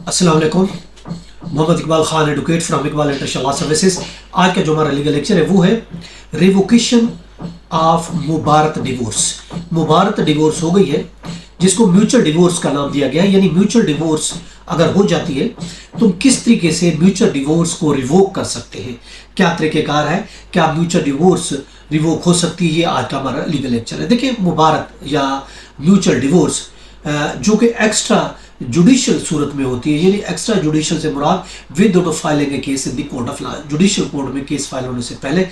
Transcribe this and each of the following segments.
अस्सलाम वालेकुम। Mohammad Iqbal Khan advocate from Iqbal international law services. आज का जो हमारा लीगल लेक्चर है वो है रिवोकेशन ऑफ मुबारत डिवोर्स। मुबारत डिवोर्स हो गई है जिसको म्यूचुअल डिवोर्स का नाम दिया गया है, यानी म्यूचुअल डिवोर्स अगर हो जाती है तो किस तरीके से म्यूचुअल डिवोर्स को रिवोक कर सकते हैं, क्या तरीकेकार है, क्या म्यूचुअल डिवोर्स रिवोक हो सकती है, ये आज का हमारा लीगल लेक्चर है। देखिए, मुबारत या म्यूचुअल डिवोर्स जो कि एक्स्ट्रा जुडिशियल सूरत में होती है, यानी एक्स्ट्रा जुडिशियल से मुराद with filing a case in the court of law. Judicial court में केस फाइल होने से पहले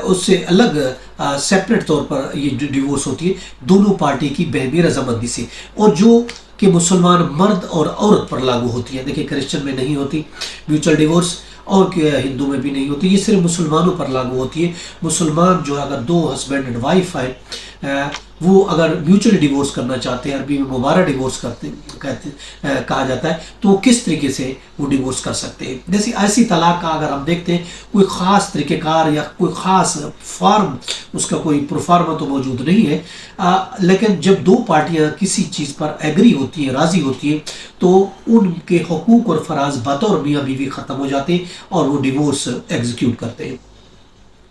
उससे अलग सेपरेट तौर पर ये डिवोर्स होती है दोनों पार्टी की बहमी रजामंदी से, और जो कि मुसलमान मर्द और औरत पर लागू होती है। देखिए, क्रिश्चियन में नहीं होती म्यूचुअल डिवोर्स और हिंदू में भी नहीं होती, ये सिर्फ मुसलमानों पर लागू होती है। मुसलमान जो अगर दो हस्बैंड एंड वाइफ है वो अगर म्यूचुअली डिवोर्स करना चाहते हैं, अरबी में मुबारक डिवोर्स कहा जाता है, तो वो किस तरीके से वो डिवोर्स कर सकते हैं। जैसे ऐसी तलाक का अगर हम देखते हैं कोई ख़ास तरीक़ेकार या कोई ख़ास फॉर्म, उसका कोई प्रोफार्मा तो मौजूद नहीं है, लेकिन जब दो पार्टियां किसी चीज़ पर एग्री होती हैं, राज़ी होती हैं, तो उनके हकूक़ और फ़राज़ बतौर मियाँ बीवी ख़त्म हो जाते हैं और वो डिवोर्स एग्जीक्यूट करते हैं।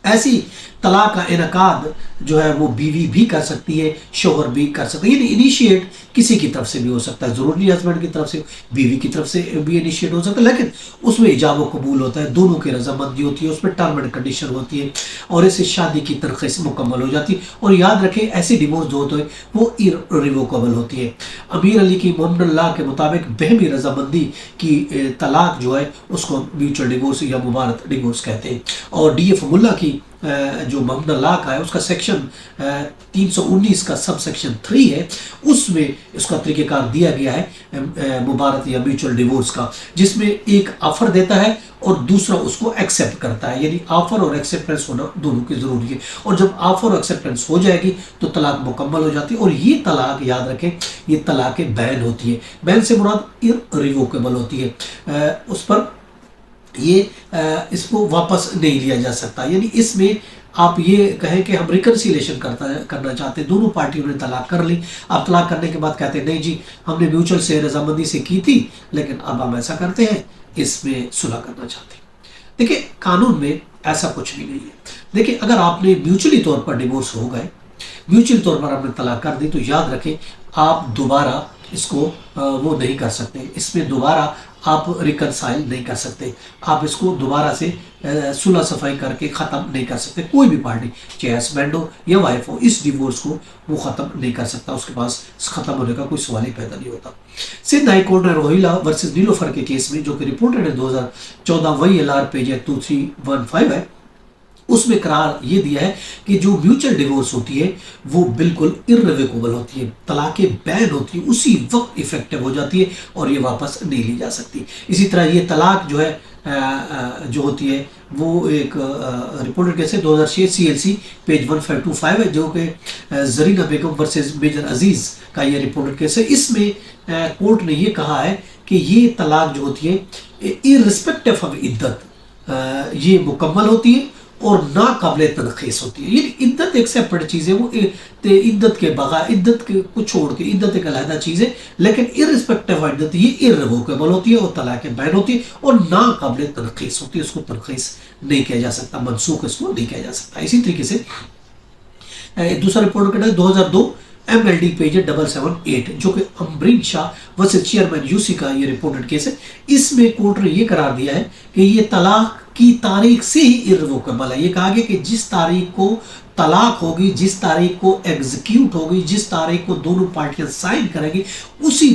ऐसी तलाक का इनकाद जो है वो बीवी भी कर सकती है, शोहर भी कर सकता है, यानी इनिशिएट किसी की तरफ से भी हो सकता है, ज़रूरी नहीं हस्बैंड की तरफ से, बीवी की तरफ से भी इनिशिएट हो सकता है, लेकिन उसमें इजाब व कबूल होता है, दोनों की रजामंदी होती है, उसमें टर्म एंड कंडीशन होती है और इससे शादी की तरख़ीस मुकम्मल हो जाती है। और याद रखें, ऐसे डिवोर्स जो होते हैं वो इररिवोकेबल होती है। अमीर अली की मोहम्मद के मुताबिक बहमी रजामंदी की तलाक जो है उसको म्यूचुअल डिवोर्स या मुबारक डिवोर्स कहते हैं। और DF मुल्ला की जो मोहम्मद का है उसका सेक्शन 319 का सब सेक्शन 3 है, उसमें उसका तरीक़ेकार दिया गया है मुबारक या म्यूचुअल डिवोर्स का, जिसमें एक ऑफर देता है और दूसरा उसको एक्सेप्ट करता है, यानी ऑफर और एक्सेप्टेंस होना दोनों की ज़रूरी है। और जब ऑफर और एक्सेप्टेंस हो जाएगी तो तलाक मुकम्मल हो जाती है। और ये तलाक याद रखें, ये तलाक बैन होती है। बैन से मुराद इररिवोकेबल होती है, उस पर ये इसको वापस नहीं लिया जा सकता। यानी इसमें आप ये कहें कि हम रिकन्सिलेशन करना चाहते हैं, दोनों पार्टियों ने तलाक कर ली, अब तलाक करने के बाद कहते हैं नहीं जी, हमने म्यूचुअल से रजामंदी से की थी, लेकिन अब हम ऐसा करते हैं, इसमें सुलह करना चाहते हैं। देखिए, कानून में ऐसा कुछ भी नहीं है। देखिए, अगर आपने म्यूचुअली तौर पर डिवोर्स हो गए, म्यूचुअल तौर पर आपने तलाक कर दी, तो याद रखें आप दोबारा इसको वो नहीं कर सकते, इसमें दोबारा आप रिकनसाइल नहीं कर सकते, आप इसको दोबारा से सुलह सफाई करके ख़त्म नहीं कर सकते। कोई भी पार्टी, चाहे हस्बैंड हो या वाइफ हो, इस डिवोर्स को वो ख़त्म नहीं कर सकता, उसके पास ख़त्म होने का कोई सवाल ही पैदा नहीं होता। सिंध हाई कोर्ट ने रोहिला वर्सेस नीलोफर के केस में, जो कि रिपोर्टेड है 2014 WLR पेज 2315 है, उसमें करार ये दिया है कि जो म्यूचुअल डिवोर्स होती है वो बिल्कुल इररिवोकेबल होती है, तलाक़ बैन होती है, उसी वक्त इफेक्टिव हो जाती है और ये वापस नहीं ली जा सकती। इसी तरह ये तलाक जो है जो होती है वो एक रिपोर्टेड केस है 2006 CLC पेज 1525 है, जो कि जरीना बेगम वर्सेस मेजर अजीज़ का ये रिपोर्टेड केस है। इसमें कोर्ट ने ये कहा है कि ये तलाक जो होती है इर्रिस्पेक्टिव ऑफ इद्दत ये मुकम्मल होती है और ना काबिल तनख़ीस होती है। ये इद्दत एक सेपरेट चीज़ है, वो इद्दत के बगैर, इद्दत को छोड़ के, इद्दत एक अलहदा चीज़ है, लेकिन इर्रिस्पेक्टिव ऑफ इद्दत ये इररिवोकेबल होती है और तलाक़ बैन होती है और ना काबिल तनख़ीस होती है, उसको तनख़ीस नहीं किया जा सकता, मनसूख इसको नहीं किया जा सकता। इसी तरीके से दूसरा रिपोर्ट का 2002 MLD पेज 778, जो कि Amreen Shah versus chairman UC का ये रिपोर्टेड केस है। इसमें कोर्ट ने ये करार दिया है कि ये तलाक की तारीख से ही इररिवोकेबल है। ये कहा गया कि जिस तारीख को तलाक होगी, जिस तारीख को एग्जीक्यूट होगी, जिस तारीख को दोनों पार्टियां साइन करेंगी, उसी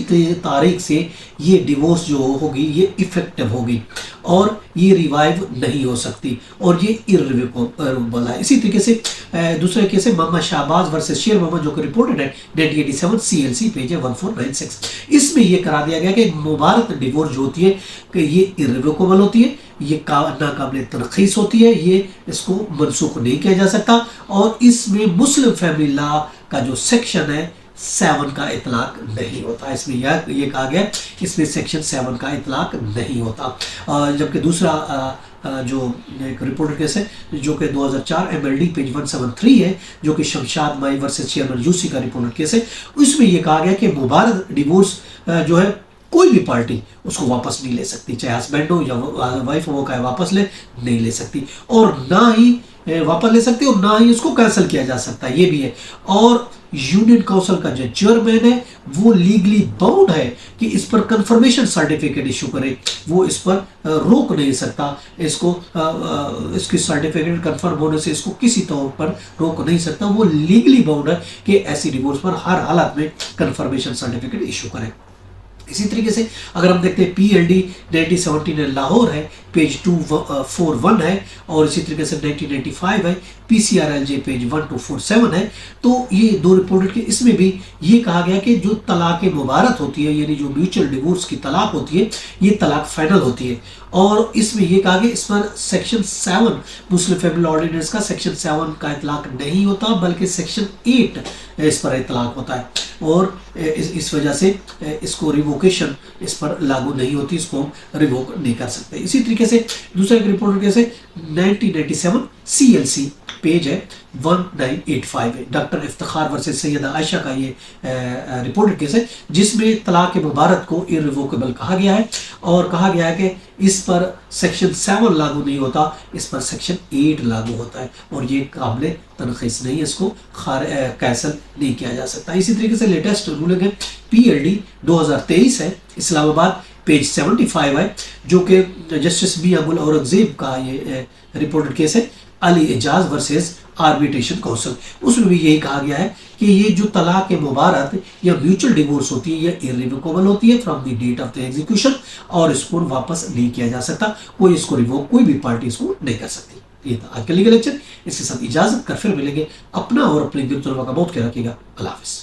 तारीख से ये डिवोर्स जो होगी ये इफेक्टिव होगी और ये रिवाइव नहीं हो सकती और ये इररिवोकेबल है। इसी तरीके से दूसरे केस है मोहम्मद शहबाज वर्सेस शेर मोहम्मद, जो कि रिपोर्टेड है 1987 CLC पेज 1496। इसमें यह करा दिया गया कि मुबारक डिवोर्स जो होती है कि ये इररिवोकेबल होती है, ये नाकाबिल तनख़ीस होती है, ये इसको मनसूख नहीं किया जा सकता। और इसमें मुस्लिम फैमिली लॉ का जो सेक्शन है 7 का इतलाक नहीं होता। इसमें ये कहा गया इसमें सेक्शन 7 का इतलाक नहीं होता। जबकि दूसरा जो एक रिपोर्टेड केस है जो कि 2004 MLD पेज 173 है, जो कि शमशाद माई वर्सेस चेयरमैन UC का रिपोर्टेड केस है। उसमें यह कहा गया कि मुबारक डिवोर्स जो है کوئی بھی پارٹی اس کو واپس نہیں لے سکتی، چاہے ہسبینڈ ہو یا وائف ہو، وہ کہے واپس لے، نہیں لے سکتی، اور نہ ہی واپس لے سکتی اور نہ ہی اس کو کینسل کیا جا سکتا ہے، یہ بھی ہے۔ اور یونین کونسل کا جو چیئرمین ہے وہ لیگلی باؤنڈ ہے کہ اس پر کنفرمیشن سرٹیفکیٹ ایشو کرے، وہ اس پر روک نہیں سکتا، اس کو اس کی سرٹیفکیٹ کنفرم ہونے سے اس کو کسی طور پر روک نہیں سکتا، وہ لیگلی باؤنڈ ہے کہ ایسی ڈیورس پر ہر حالت میں کنفرمیشن سرٹیفکیٹ ایشو کرے۔ اسی طریقے سے اگر ہم دیکھتے ہیں پی ایل ڈی 1917 لاہور ہے، پیج 241 ہے، اور اسی طریقے سے 1995 ہے، P C R L J page 1247 ہے۔ تو یہ دو رپورٹ کے اس میں بھی یہ کہا گیا کہ جو طلاق مبارت ہوتی ہے، یعنی جو میوچل ڈیورس کی طلاق ہوتی ہے، یہ طلاق فائنل ہوتی ہے، اور اس میں یہ کہا گیا اس پر سیکشن 7 مسلم فیملی آرڈیننس کا سیکشن 7 کا اطلاق نہیں ہوتا، بلکہ سیکشن 8 اس پر اطلاق ہوتا ہے، اور اس وجہ سے اس کو ریووکیشن اس پر لاگو نہیں ہوتی، اس کو ہم ریووک نہیں کر سکتے۔ اسی طریقے سے دوسرا ایک رپورٹ کیسے 1997 سی ایل سی پیج ہے 1985 ہے، ڈاکٹر افتخار ورسز سیدہ عائشہ کا یہ رپورٹ کیس ہے، جس میں طلاق مبارت کو irrevocable کہا گیا ہے، اور کہا گیا ہے کہ اس پر سیکشن 7 لاگو نہیں ہوتا، اس پر سیکشن 8 لاگو ہوتا ہے، اور یہ قابل تنخیص نہیں ہے، اس کو کینسل نہیں کیا جا سکتا۔ اسی طریقے سے لیٹسٹ رولنگ ہے پی ایل ڈی 2023 ہے، اسلام آباد پیج 75 ہے، جو کہ جسٹس میاں گل اورنگزیب کا یہ رپورٹڈ کیس ہے، علی اعجاز ورسز آربیٹریشن کونسل۔ اس میں بھی یہی کہا گیا ہے کہ یہ جو طلاق مبارت یا میوچل ڈیورس ہوتی ہے یہ irrevocable ہوتی ہے from the debt of the execution, اور اس کو واپس نہیں کیا جا سکتا، کوئی اس کو ریووک، کوئی بھی پارٹی اس کو نہیں کر سکتی۔ یہ تھا آج کا لیگل لیکچر، اس کے ساتھ اجازت کر پھر ملیں گے، اپنا اور اپنے گرد طلبہ کا بہت خیال رکھیے گا، اللہ حافظ۔